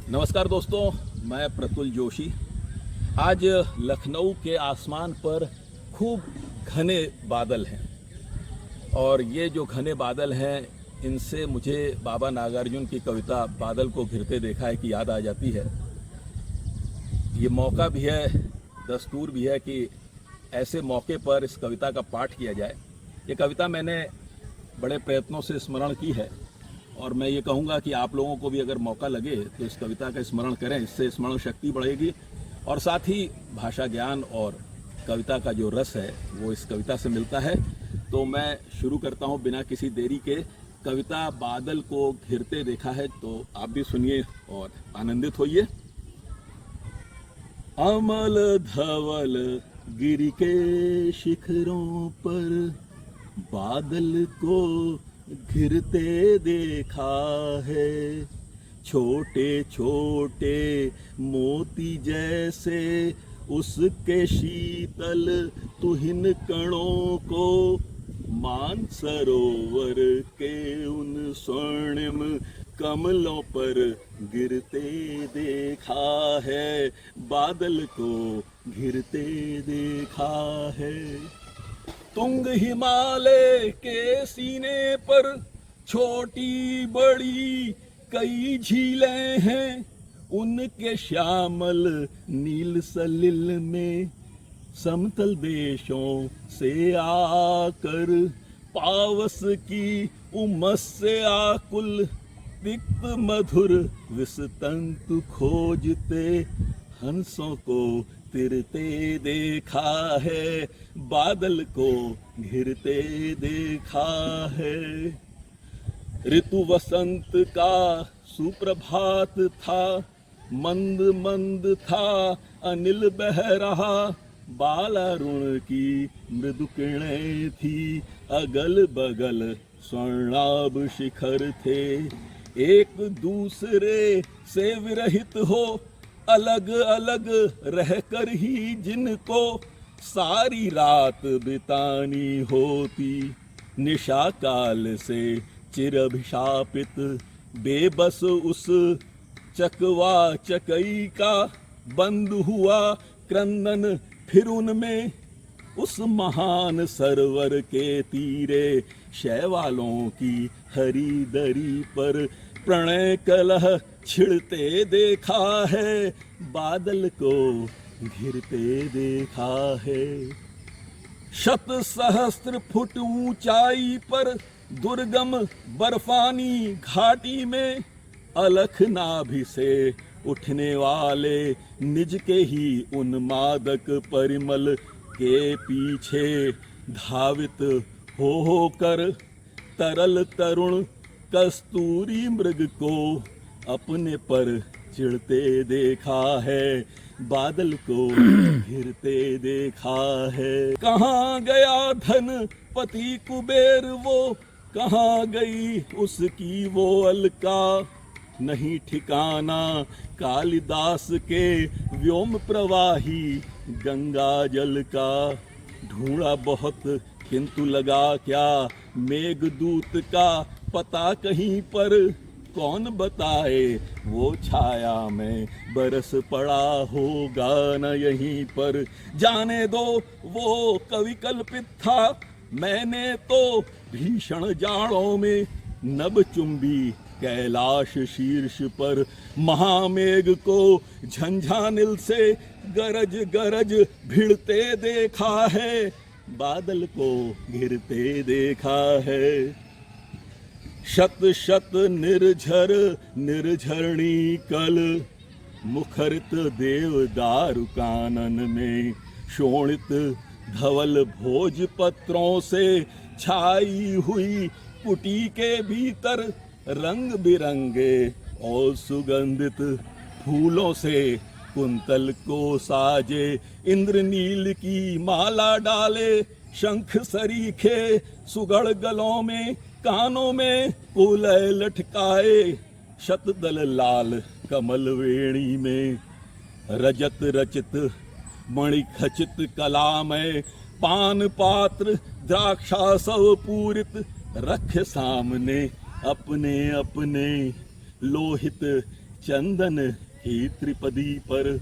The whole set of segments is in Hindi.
नमस्कार दोस्तों, मैं प्रतुल जोशी। आज लखनऊ के आसमान पर खूब घने बादल हैं और ये जो घने बादल हैं इनसे मुझे बाबा नागार्जुन की कविता बादल को घिरते देखा है कि याद आ जाती है। ये मौका भी है, दस्तूर भी है कि ऐसे मौके पर इस कविता का पाठ किया जाए। ये कविता मैंने बड़े प्रयत्नों से स्मरण की है और मैं ये कहूँगा कि आप लोगों को भी अगर मौका लगे तो इस कविता का स्मरण करें। इससे स्मरण शक्ति बढ़ेगी और साथ ही भाषा ज्ञान और कविता का जो रस है वो इस कविता से मिलता है। तो मैं शुरू करता हूँ बिना किसी देरी के। कविता बादल को घिरते देखा है, तो आप भी सुनिए और आनंदित होइए। अमल धवल गिरि के शिखरों पर बादल को घिरते देखा है। छोटे छोटे मोती जैसे उसके शीतल तुहिन कणों को मानसरोवर के उन स्वर्णिम कमलों पर गिरते देखा है। बादल को घिरते देखा है। तुंग हिमालय के सीने पर छोटी बड़ी कई झीलें हैं। उनके श्यामल नील सलिल में समतल देशों से आकर पावस की उमस से आकुल तिक्त मधुर विस्तंतु खोजते हंसों को तिरते देखा है। बादल को घिरते देखा है। ऋतु वसंत का सुप्रभात था, मंद मंद था अनिल बह रहा। बालारुण की मृदु किरणें थी, अगल बगल स्वर्णाभ शिखर थे। एक दूसरे से विरहित हो अलग अलग रहकर ही जिनको सारी रात बितानी होती। निशा काल से चिरभिशापित बेबस उस चकवा चकई का बंद हुआ क्रंदन फिर उनमें। उस महान सरोवर के तीरे शैवालों की हरी दरी पर प्रणय कलह छिड़ते देखा है। बादल को घिरते देखा है। शत सहस्त्र फुट ऊंचाई पर दुर्गम बर्फानी घाटी में अलख नाभि से उठने वाले निज के ही उन्मादक परिमल के पीछे धावित होकर तरल तरुण कस्तूरी मृग को अपने पर चिढ़ते देखा है। बादल को घिरते देखा है। कहाँ गया धन पति कुबेर वो, कहाँ गई उसकी वो अलका। नहीं ठिकाना कालिदास के व्योम प्रवाही गंगा जल का। ढूंढा बहुत किंतु लगा क्या, मेघदूत का पता कहीं पर। कौन बताए वो छाया में बरस पड़ा होगा न यहीं पर। जाने दो वो कवि कल्पित था, मैंने तो भीषण जाड़ों में नभ चुंबी कैलाश शीर्ष पर। महामेघ को झंझानिल से गरज गरज भिड़ते देखा है। बादल को घिरते देखा है। शत शत निर्झर निर्झरणी कल मुखरित देवदारु कानन में। शोणित धवल भोजपत्रों से छाई हुई कुटी के भीतर रंग बिरंगे और सुगंधित फूलों से कुंतल को साजे। इंद्रनील की माला डाले शंख सरीखे सुगढ़ गलों में। कानों में कुलय लटकाए शतदल लाल कमल वेणी में। रजत रचित मणि खचित कला में पान पात्र द्राक्षा सब पूरित रख सामने अपने अपने लोहित चंदन की त्रिपदी पर।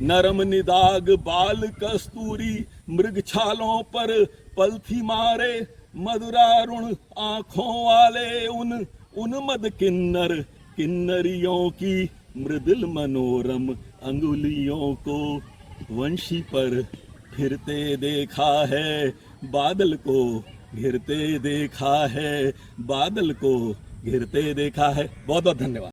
नरम निदाग बाल कस्तूरी मृग छालों पर पलथी मारे, मधुरारुण आंखों वाले उन मद किन्नर किन्नरियों की मृदुल मनोरम अंगुलियों को वंशी पर फिरते देखा है, बादल को घिरते देखा है, बादल को घिरते देखा है। बहुत बहुत धन्यवाद।